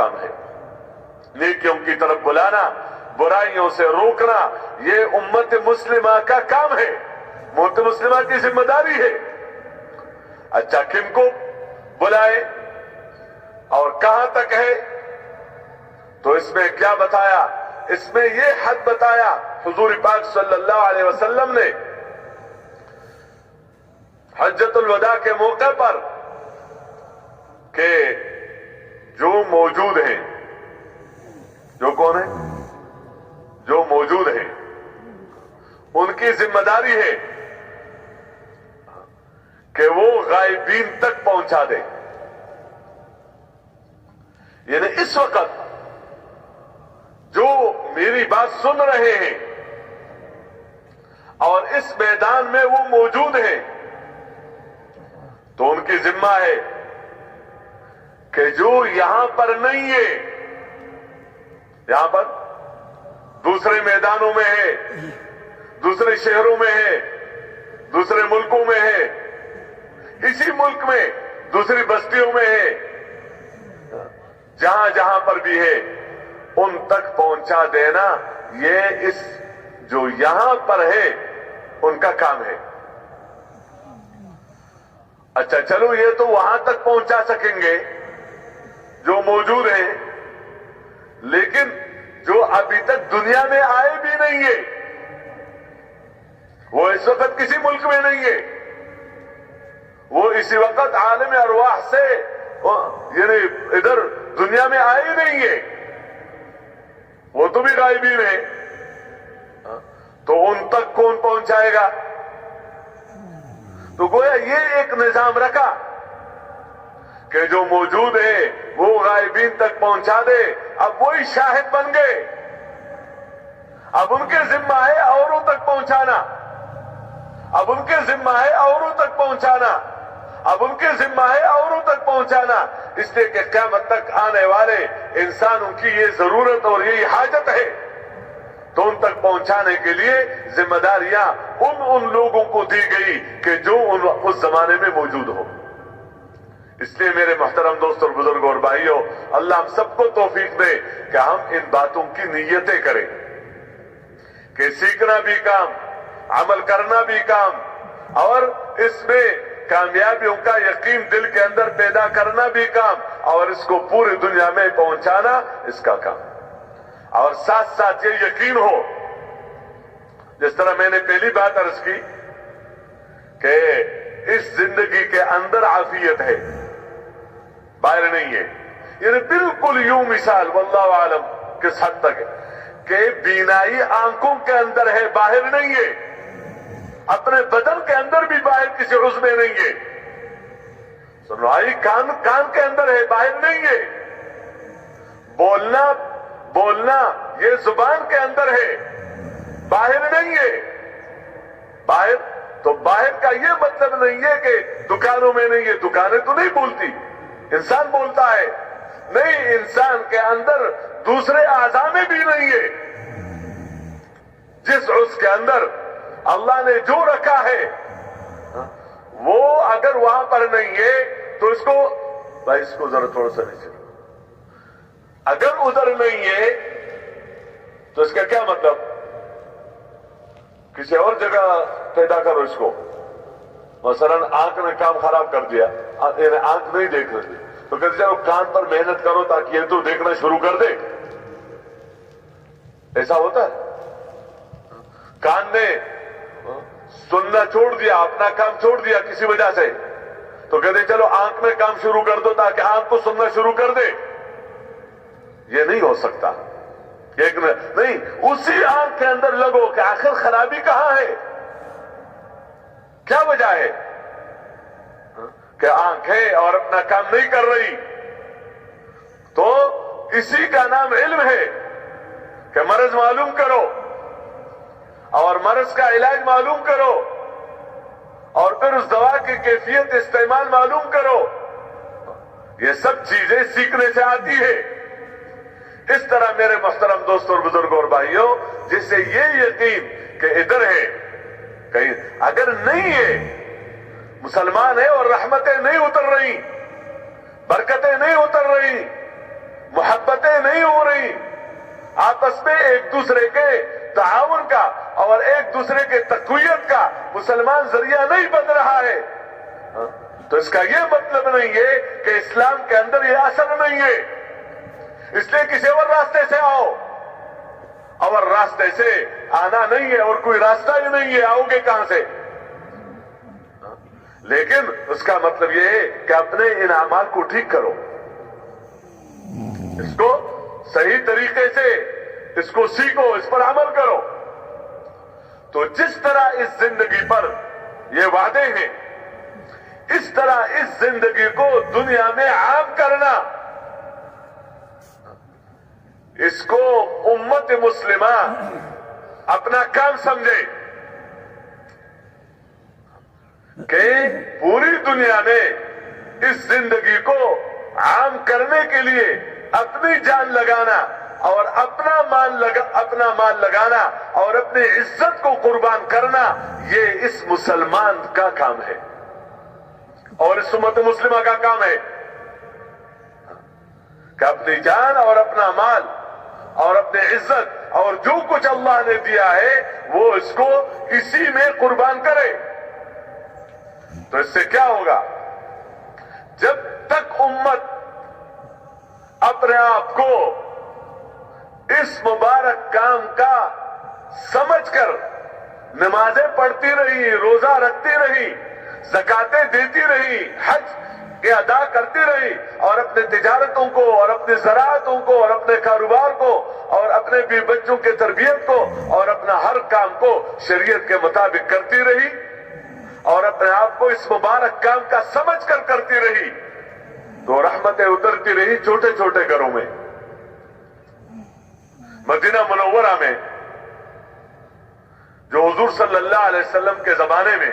کام ہے. نیکیوں کی طرف بلانا، برائیوں سے روکنا، یہ امت مسلمہ کا کام ہے، امت مسلمہ کی ذمہ داری ہے. اچھا، کن کو بلائے اور کہاں تک ہے؟ تو اس میں کیا بتایا؟ اس میں یہ حد بتایا حضور پاک صلی اللہ علیہ وسلم نے حجۃ الوداع کے موقع پر کہ جو موجود ہیں، جو کون ہیں؟ جو موجود ہیں، ان کی ذمہ داری ہے کہ وہ غائبین تک پہنچا دیں. یعنی اس وقت جو میری بات سن رہے ہیں اور اس میدان میں وہ موجود ہیں، تو ان کی ذمہ ہے کہ جو یہاں پر نہیں ہے، یہاں پر دوسرے میدانوں میں ہے، دوسرے شہروں میں ہے، دوسرے ملکوں میں ہے، اسی ملک میں دوسری بستیوں میں ہے، جہاں جہاں پر بھی ہے ان تک پہنچا دینا، یہ اس جو یہاں پر ہے ان کا کام ہے. اچھا چلو، یہ تو وہاں تک پہنچا سکیں گے جو موجود ہیں، لیکن جو ابھی تک دنیا میں آئے بھی نہیں ہے، وہ اس وقت کسی ملک میں نہیں ہے، وہ اسی وقت عالم ارواح سے یعنی ادھر دنیا میں آئے ہی نہیں ہے، وہ تو بھی غائبین ہیں. تو ان تک کون پہنچائے گا؟ تو گویا یہ ایک نظام رکھا کہ جو موجود ہے وہ غائبین تک پہنچا دے. اب وہی شاہد بن گئے، اب ان کے ذمہ ہے اوروں تک پہنچانا، اب ان کے ذمہ ہے اوروں تک پہنچانا، اب ان کے ذمہ ہے اوروں تک پہنچانا. اس لیے کہ قیامت تک آنے والے انسانوں کی یہ ضرورت اور یہی حاجت ہے، تو ان تک پہنچانے کے لیے ذمہ داریاں ان لوگوں کو دی گئی کہ جو اس زمانے میں موجود ہو. اس لیے میرے محترم دوست اور بزرگوں اور بھائیوں، اللہ ہم سب کو توفیق دے کہ ہم ان باتوں کی نیتیں کریں کہ سیکھنا بھی کام، عمل کرنا بھی کام، اور اس میں کامیابیوں کا یقین دل کے اندر پیدا کرنا بھی کام، اور اس کو پوری دنیا میں پہنچانا اس کا کام. اور ساتھ ساتھ یہ یقین ہو، جس طرح میں نے پہلی بات عرض کی کہ اس زندگی کے اندر عافیت ہے، باہر نہیں ہے. یعنی بالکل یوں مثال واللہ عالم کس حد تک ہے کہ بینائی آنکھوں کے اندر ہے، باہر نہیں ہے. اپنے بدن کے اندر بھی باہر کسی عضو میں نہیں ہے. سنوائی کان کے اندر ہے، باہر نہیں ہے. بولنا یہ زبان کے اندر ہے، باہر نہیں ہے. باہر تو باہر کا یہ مطلب نہیں ہے کہ دکانوں میں نہیں ہے، دکانیں تو نہیں بولتی، انسان بولتا ہے. نہیں، انسان کے اندر دوسرے اعضاء میں بھی نہیں ہے. جس عضو کے اندر اللہ نے جو رکھا ہے وہ اگر وہاں پر نہیں ہے تو اس کو بھائی اس کو ذرا تھوڑا سا نیچے، اگر ادھر نہیں ہے تو اس کا کیا مطلب؟ کسی اور جگہ پیدا کرو اس کو. مثلا آنکھ نے کام خراب کر دیا، یعنی آنکھ نہیں دیکھ رہی، تو کہتے چلو کان پر محنت کرو تاکہ یہ تو دیکھنا شروع کر دے. ایسا ہوتا ہے؟ کان نے سننا چھوڑ دیا، اپنا کام چھوڑ دیا کسی وجہ سے، تو کہتے چلو آنکھ میں کام شروع کر دو تاکہ آنکھ کو سننا شروع کر دے. یہ نہیں ہو سکتا. ایک نہیں، اسی آنکھ کے اندر لگو کہ آخر خرابی کہاں ہے، کیا وجہ ہے کہ آنکھ ہے اور اپنا کام نہیں کر رہی. تو اسی کا نام علم ہے کہ مرض معلوم کرو اور مرض کا علاج معلوم کرو اور پھر اس دوا کی کیفیت استعمال معلوم کرو. یہ سب چیزیں سیکھنے سے آتی ہے. اس طرح میرے محترم دوستوں اور بزرگوں اور بھائیوں، جس سے یہ یقین کہ ادھر ہے، کہیں اگر نہیں ہے، مسلمان ہے اور رحمتیں نہیں اتر رہی، برکتیں نہیں اتر رہی، محبت نہیں ہو رہی، آپس میں ایک دوسرے کے تعاون کا اور ایک دوسرے کے تقویت کا مسلمان ذریعہ نہیں بن رہا ہے، تو اس کا یہ مطلب نہیں ہے کہ اسلام کے اندر یہ اثر نہیں ہے، اس لیے کسی اور راستے سے آؤ، اور راستے سے آنا نہیں ہے، اور کوئی راستہ ہی نہیں ہے، آؤ گے کہاں سے؟ لیکن اس کا مطلب یہ ہے کہ اپنے ان اعمال کو ٹھیک کرو، اس کو صحیح طریقے سے اس کو سیکھو، اس پر عمل کرو۔ تو جس طرح اس زندگی پر یہ وعدے ہیں، اس طرح اس زندگی کو دنیا میں عام کرنا، اس کو امت مسلمہ اپنا کام سمجھے کہ پوری دنیا میں اس زندگی کو عام کرنے کے لیے اپنی جان لگانا اور اپنا مال لگانا اور اپنی عزت کو قربان کرنا، یہ اس مسلمان کا کام ہے اور اس امت مسلمہ کا کام ہے کہ اپنی جان اور اپنا مال اور اپنی عزت اور جو کچھ اللہ نے دیا ہے وہ اس کو اسی میں قربان کرے۔ تو اس سے کیا ہوگا؟ جب تک امت اپنے آپ کو اس مبارک کام کا سمجھ کر نمازیں پڑھتی رہی، روزہ رکھتی رہی، زکاتیں دیتی رہی، حج کے ادا کرتی رہی، اور اپنے تجارتوں کو اور اپنے زراعتوں کو اور اپنے کاروبار کو اور اپنے بھی بچوں کے تربیت کو اور اپنا ہر کام کو شریعت کے مطابق کرتی رہی اور اپنے آپ کو اس مبارک کام کا سمجھ کر کرتی رہی، تو رحمتیں اترتی رہی چھوٹے چھوٹے گھروں میں۔ مدینہ منورہ میں جو حضور صلی اللہ علیہ وسلم کے زمانے میں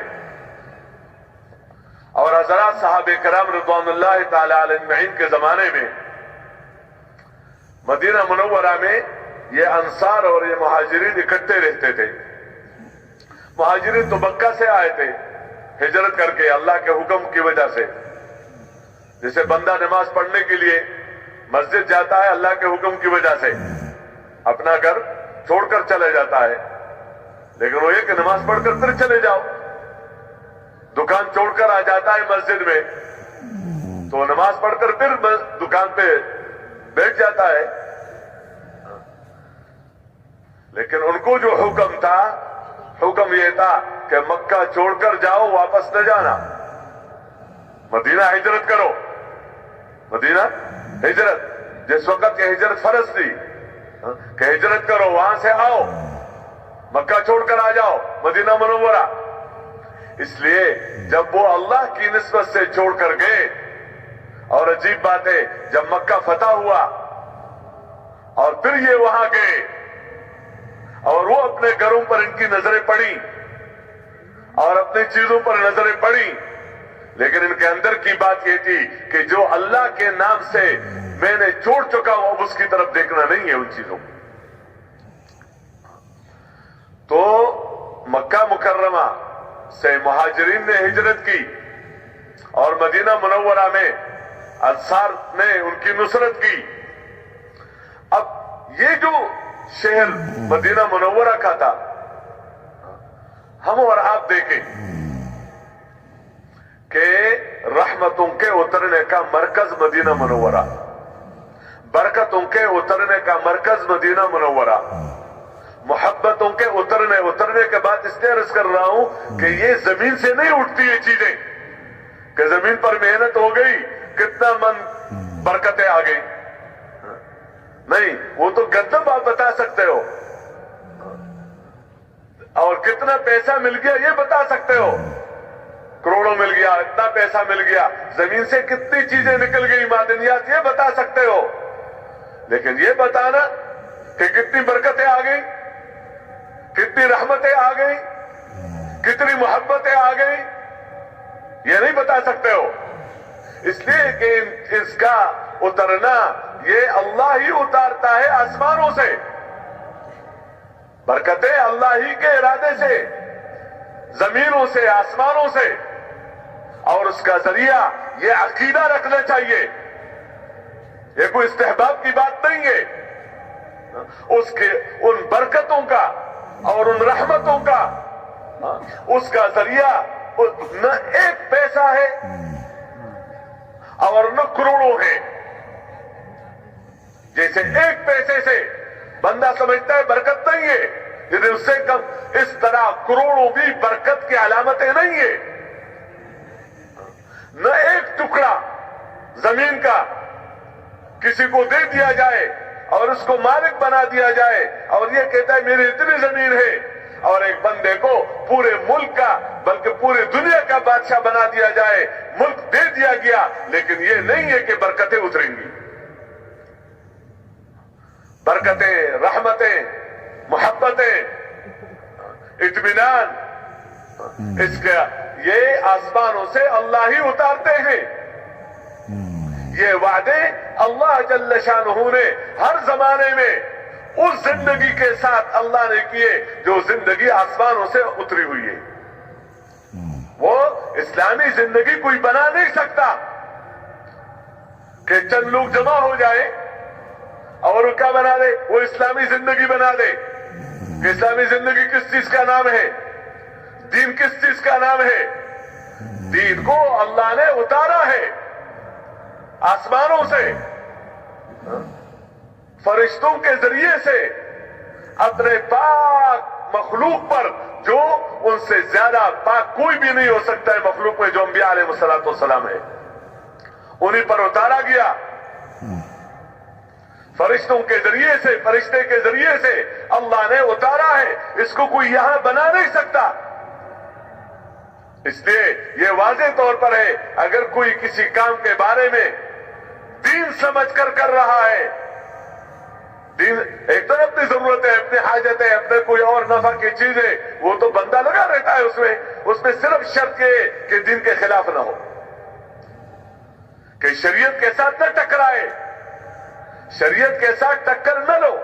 اور حضرات صحابہ کرام رضوان اللہ تعالی علیہ اجمعین کے زمانے میں مدینہ منورہ میں یہ انصار اور یہ مہاجرین اکٹھے رہتے تھے۔ مہاجرین تو مکہ سے آئے تھے ہجرت کر کے اللہ کے حکم کی وجہ سے، جسے بندہ نماز پڑھنے کے لیے مسجد جاتا ہے اللہ کے حکم کی وجہ سے، اپنا گھر چھوڑ کر چلے جاتا ہے، لیکن وہ یہ کہ نماز پڑھ کر پھر چلے جاؤ، دکان چھوڑ کر آ جاتا ہے مسجد میں تو نماز پڑھ کر پھر دکان پہ بیٹھ جاتا ہے، لیکن ان کو جو حکم تھا، حکم یہ تھا کہ مکہ چھوڑ کر جاؤ، واپس نہ جانا، مدینہ ہجرت کرو، مدینہ ہجرت، جس وقت یہ ہجرت فرض تھی کہ ہجرت کرو، وہاں سے آؤ، مکہ چھوڑ کر آ جاؤ مدینہ منورہ۔ اس لیے جب وہ اللہ کی نسبت سے چھوڑ کر گئے، اور عجیب بات ہے جب مکہ فتح ہوا اور پھر یہ وہاں گئے اور وہ اپنے گھروں پر ان کی نظریں پڑی اور اپنی چیزوں پر نظریں پڑی، لیکن ان کے اندر کی بات یہ تھی کہ جو اللہ کے نام سے میں نے چھوڑ چکا ہوں اب اس کی طرف دیکھنا نہیں ہے ان چیزوں کو۔ تو مکہ مکرمہ سے مہاجرین نے ہجرت کی اور مدینہ منورہ میں انصار نے ان کی نصرت کی۔ اب یہ جو شہر مدینہ منورہ کا تھا، ہم اور آپ دیکھیں کہ رحمتوں کے اترنے کا مرکز مدینہ منورہ، برکتوں کے اترنے کا مرکز مدینہ منورہ، محبتوں کے اترنے کے بعد اس لیے عرض کر رہا ہوں کہ یہ زمین سے نہیں اٹھتی یہ چیزیں کہ زمین پر محنت ہو گئی کتنا من برکتیں آ گئی، نہیں، وہ تو گندم آپ بتا سکتے ہو اور کتنا پیسہ مل گیا یہ بتا سکتے ہو، کروڑوں مل گیا، اتنا پیسہ مل گیا، زمین سے کتنی چیزیں نکل گئی معدنیات یہ بتا سکتے ہو، لیکن یہ بتانا کہ کتنی برکتیں آ گئی، کتنی رحمتیں آ گئی، کتنی محبتیں آ گئی، یہ نہیں بتا سکتے ہو، اس لیے کہ اس کا اترنا یہ اللہ ہی اتارتا ہے آسمانوں سے، برکتیں اللہ ہی کے ارادے سے زمینوں سے آسمانوں سے، اور اس کا ذریعہ یہ عقیدہ رکھنا چاہیے، یہ کوئی استحباب کی بات نہیں ہے. اس کے ان برکتوں کا اور ان رحمتوں کا اس کا ذریعہ نہ ایک پیسہ ہے اور نہ کروڑوں ہے. جیسے ایک پیسے سے بندہ سمجھتا ہے برکت نہیں ہے، لیکن اس سے کم اس طرح کروڑوں بھی برکت کی علامتیں نہیں ہے. نہ ایک ٹکڑا زمین کا کسی کو دے دیا جائے اور اس کو مالک بنا دیا جائے اور یہ کہتا ہے میری اتنی زمین ہے، اور ایک بندے کو پورے ملک کا بلکہ پوری دنیا کا بادشاہ بنا دیا جائے، ملک دے دیا گیا، لیکن یہ نہیں ہے کہ برکتیں اتریں گی. برکتیں، رحمتیں، محبتیں، اطمینان، اس کا یہ آسمانوں سے اللہ ہی اتارتے ہیں. یہ وعدے اللہ جل شانہ نے ہر زمانے میں اس زندگی کے ساتھ اللہ نے کیے جو زندگی آسمانوں سے اتری ہوئی ہے. وہ اسلامی زندگی کوئی بنا نہیں سکتا کہ چند لوگ جمع ہو جائیں اور وہ کیا بنا دے، وہ اسلامی زندگی بنا دے. کہ اسلامی زندگی کس چیز کا نام ہے؟ دین کس چیز کا نام ہے؟ دین کو اللہ نے اتارا ہے آسمانوں سے، فرشتوں کے ذریعے سے اپنے پاک مخلوق پر، جو ان سے زیادہ پاک کوئی بھی نہیں ہو سکتا ہے مخلوق میں، جو انبیاء علیہ السلام ہے، انہیں پر اتارا گیا. فرشتوں کے ذریعے سے، فرشتے کے ذریعے سے اللہ نے اتارا ہے. اس کو کوئی یہاں بنا نہیں سکتا. اس لیے یہ واضح طور پر ہے، اگر کوئی کسی کام کے بارے میں دین سمجھ کر کر رہا ہے، دین ایک تو اپنی ضرورتیں، اپنی حاجتیں، اپنے کوئی اور نفع کی چیزیں، وہ تو بندہ لگا رہتا ہے اس میں صرف شرط یہ کہ دین کے خلاف نہ ہو، کہ شریعت کے ساتھ نہ ٹکرائے، شریعت کے ساتھ ٹکر نہ لو.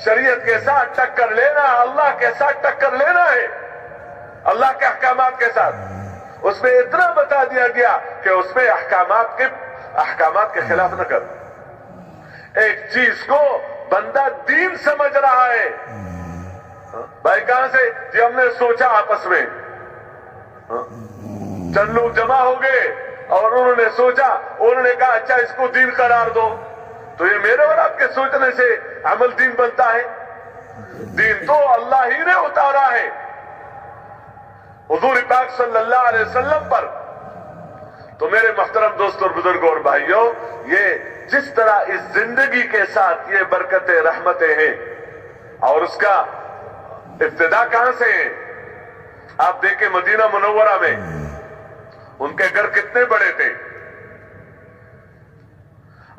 شریعت کے ساتھ ٹکر لینا اللہ کے ساتھ ٹکر لینا ہے، اللہ کے احکامات کے ساتھ. اس میں اتنا بتا دیا گیا کہ اس میں احکامات کے خلاف نہ کر. ایک چیز کو بندہ دین سمجھ رہا ہے، بھائی کہاں سے؟ جی ہم نے سوچا آپس میں، چند لوگ جمع ہو گئے اور انہوں نے سوچا، انہوں نے کہا اچھا اس کو دین قرار دو. تو یہ میرے اور آپ کے سوچنے سے عمل دین بنتا ہے؟ دین تو اللہ ہی نے اتارا ہے حضور پاک صلی اللہ علیہ وسلم پر. تو میرے محترم دوستوں اور بزرگوں اور بھائیوں، یہ جس طرح اس زندگی کے ساتھ یہ برکتیں، رحمتیں ہیں، اور اس کا ابتدا کہاں سے ہے؟ آپ دیکھیں مدینہ منورہ میں ان کے گھر کتنے بڑے تھے.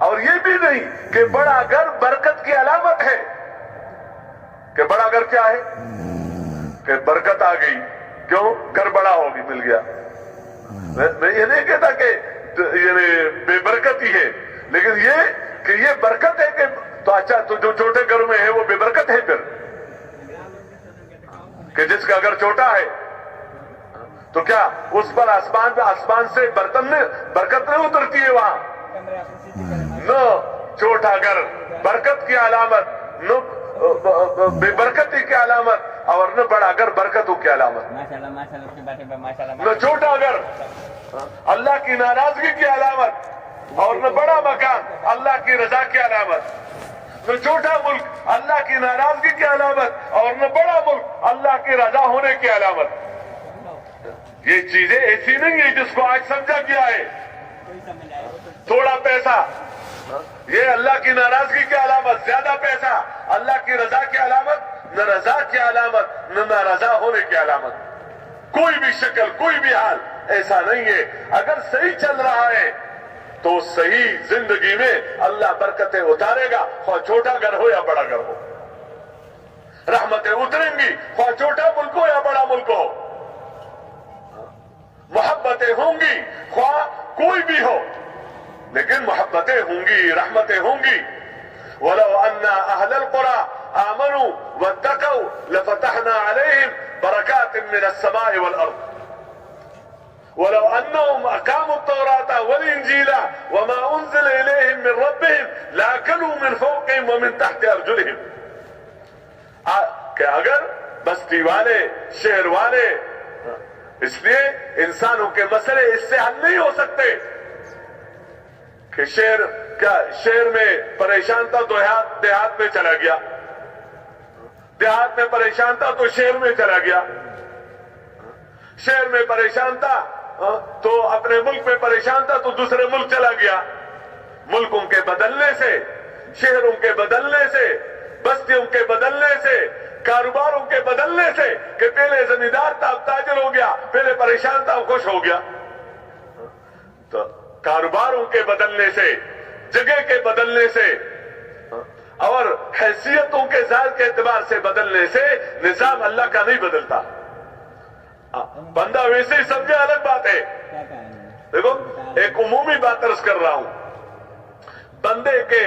اور یہ بھی نہیں کہ بڑا گھر برکت کی علامت ہے، کہ بڑا گھر کیا ہے کہ برکت آ گئی. کیوں؟ گھر بڑا ہوگی، مل گیا. میں یہ نہیں کہتا کہ یعنی بے برکت ہی ہے، لیکن یہ کہ یہ برکت ہے کہ تو اچھا تو جو چھوٹے گھر میں ہے وہ بے برکت ہے پھر، کہ جس کا گھر چھوٹا ہے تو کیا اس پر آسمان سے برکت نہیں اترتی ہے وہاں؟ نہ چھوٹا گھر برکت کی علامت، نہ بے برکتی کی علامت، اور نہ بڑا گھر برکتوں کی علامت. نہ چھوٹا گھر اللہ کی ناراضگی کی علامت، اور نہ بڑا مکان اللہ کی رضا کی علامت. نہ چھوٹا ملک اللہ کی ناراضگی کی علامت، اور نہ بڑا ملک اللہ کی رضا ہونے کی علامت. یہ چیزیں ایسی نہیں ہے جس کو آج سمجھا گیا ہے. تھوڑا پیسہ یہ اللہ کی ناراضگی کی علامت، زیادہ پیسہ اللہ کی رضا کی علامت، نہ رضا کی علامت نہ نارضا ہونے کی علامت. کوئی بھی شکل، کوئی بھی حال ایسا نہیں ہے. اگر صحیح چل رہا ہے تو صحیح زندگی میں اللہ برکتیں اتارے گا، خواہ چھوٹا گھر ہو یا بڑا گھر ہو. رحمتیں اتریں گی خواہ چھوٹا ملک ہو یا بڑا ملک ہو. محبتیں ہوں گی خواہ کوئی بھی ہو، لیکن محبتیں ہوں گی، رحمتیں ہوں گی. وَلَوْ أَنَّ أَهْلَ الْقُرَىٰ آمَنُوا وَاتَّقَوْا لَفَتَحْنَا عَلَيْهِمْ بَرَكَاتٍ مِّنَ السَّمَاءِ وَالْأَرْضِ. ولو انهم اقاموا التوراة والانجيل وما انزل اليهم من ربهم لاكلوا من فوقهم ومن تحت ارجلهم. کہ اگر بستی والے شہر والے، اس لیے انسانوں کے مسئلے اس سے حل نہیں ہو سکتے کہ شہر میں پریشان تھا تو دیہات میں چلا گیا، دیہات میں پریشان تھا تو شہر میں چلا گیا، شہر میں پریشان تھا تو اپنے ملک میں پریشان تھا تو دوسرے ملک چلا گیا. ملکوں کے بدلنے سے، شہروں کے بدلنے سے، بستیوں کے بدلنے سے، کاروباروں کے بدلنے سے، کہ پہلے زمیندار تھا اب تاجر ہو گیا، پہلے پریشان تھا اب خوش ہو گیا. تو کاروباروں کے بدلنے سے، جگہ کے بدلنے سے اور حیثیتوں کے ذات کے اعتبار سے بدلنے سے نظام اللہ کا نہیں بدلتا. بندہ ویسے ہی سمجھے الگ بات ہے. دیکھو ایک عمومی بات عرض کر رہا ہوں، بندے کے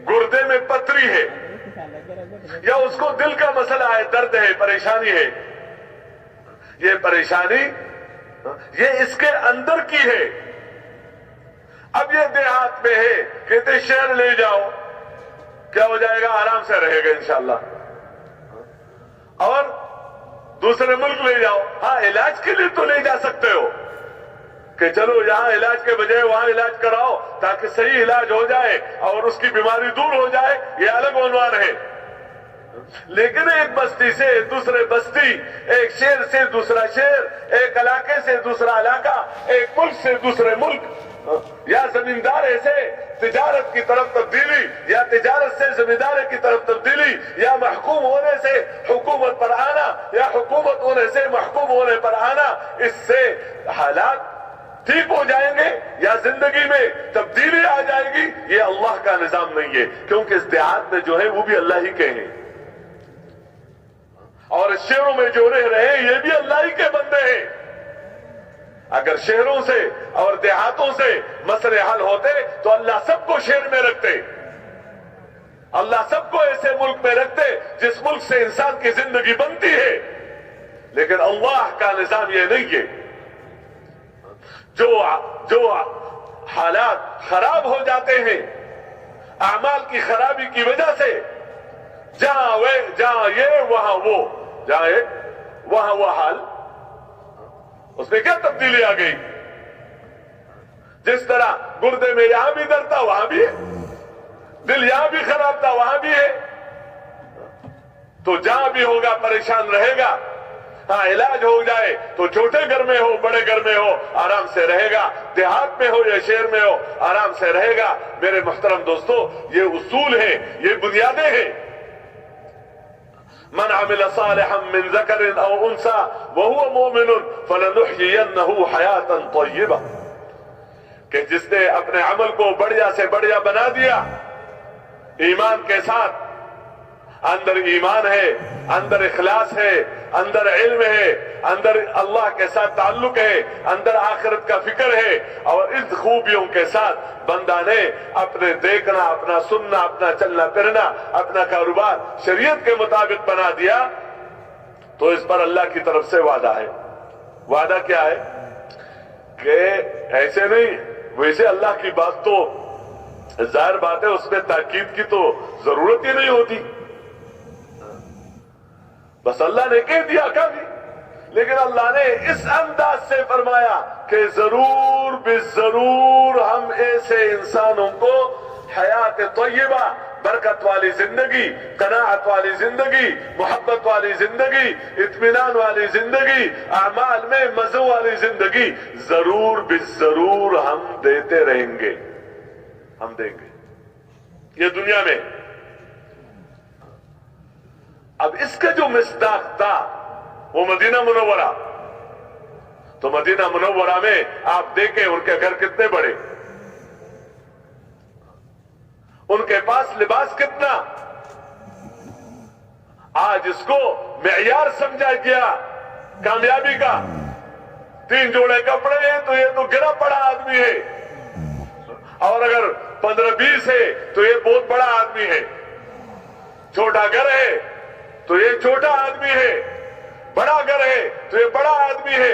گردے میں پتھری ہے یا اس کو دل کا مسئلہ ہے، درد ہے، پریشانی ہے، یہ پریشانی یہ اس کے اندر کی ہے. اب یہ دیہات میں ہے، کہتے شہر لے جاؤ، کیا ہو جائے گا؟ آرام سے رہے گا انشاءاللہ. اور دوسرے ملک لے جاؤ، ہاں علاج کے لیے تو لے جا سکتے ہو کہ چلو یہاں علاج کے بجائے وہاں علاج کراؤ تاکہ صحیح علاج ہو جائے اور اس کی بیماری دور ہو جائے، یہ الگ عنوان ہے. لیکن ایک بستی سے دوسرے بستی، ایک شہر سے دوسرا شہر، ایک علاقے سے دوسرا علاقہ، ایک ملک سے دوسرے ملک، یا زمیندارے سے تجارت کی طرف تبدیلی، یا تجارت سے زمیندارے کی طرف تبدیلی، یا محکوم ہونے سے حکومت پر آنا، یا حکومت ہونے سے محکوم ہونے پر آنا، اس سے حالات ٹھیک ہو جائیں گے یا زندگی میں تبدیلی آ جائے گی. یہ اللہ کا نظام نہیں ہے، کیونکہ اس دیہات میں جو ہے وہ بھی اللہ ہی کے ہیں، اور شہروں میں جو رہ رہے ہیں یہ بھی اللہ ہی کے بندے ہیں. اگر شہروں سے اور دیہاتوں سے مسئلے حل ہوتے تو اللہ سب کو شہر میں رکھتے، اللہ سب کو ایسے ملک میں رکھتے جس ملک سے انسان کی زندگی بنتی ہے. لیکن اللہ کا نظام یہ نہیں ہے. جو حالات خراب ہو جاتے ہیں اعمال کی خرابی کی وجہ سے، جہاں یہ وہاں وہ، جہاں ایک وہاں وہ حال، اس میں کیا تبدیلی آ گئی؟ جس طرح گردے میں یہاں بھی درد تھا وہاں بھی ہے، دل یہاں بھی خراب تھا وہاں بھی ہے. تو جہاں بھی ہوگا پریشان رہے گا. ہاں علاج ہو جائے تو چھوٹے گھر میں ہو بڑے گھر میں ہو آرام سے رہے گا، دیہات میں ہو یا شہر میں ہو آرام سے رہے گا. میرے محترم دوستو، یہ اصول ہیں، یہ بنیادیں ہیں. من عمل صالحا من ذکر او انثى وهو مؤمن فلنحيينه حیاتا طیبہ، کہ جس نے اپنے عمل کو بڑھیا سے بڑھیا بنا دیا ایمان کے ساتھ، اندر ایمان ہے، اندر اخلاص ہے، اندر علم ہے، اندر اللہ کے ساتھ تعلق ہے، اندر آخرت کا فکر ہے، اور ان خوبیوں کے ساتھ بندہ نے اپنے دیکھنا، اپنا سننا، اپنا چلنا پھرنا، اپنا کاروبار شریعت کے مطابق بنا دیا، تو اس پر اللہ کی طرف سے وعدہ ہے. وعدہ کیا ہے؟ کہ ایسے نہیں، ویسے اللہ کی بات تو ظاہر بات ہے، اس میں تاکید کی تو ضرورت ہی نہیں ہوتی، بس اللہ نے کہہ دیا کافی. لیکن اللہ نے اس انداز سے فرمایا کہ ضرور بالضرور ہم ایسے انسانوں کو حیات طیبہ، برکت والی زندگی، قناعت والی زندگی، محبت والی زندگی، اطمینان والی زندگی، اعمال میں مزہ والی زندگی ضرور بالضرور ہم دیتے رہیں گے، ہم دیں گے یہ دنیا میں. اب اس کا جو مصداق تھا وہ مدینہ منورہ، تو مدینہ منورہ میں آپ دیکھیں ان کے گھر کتنے بڑے، ان کے پاس لباس کتنا. آج اس کو معیار سمجھا گیا کامیابی کا. 3 جوڑے کپڑے ہیں تو یہ تو گرا پڑا آدمی ہے، اور اگر 15-20 ہے تو یہ بہت بڑا آدمی ہے. چھوٹا گھر ہے تو یہ چھوٹا آدمی ہے، بڑا گھر ہے تو یہ بڑا آدمی ہے.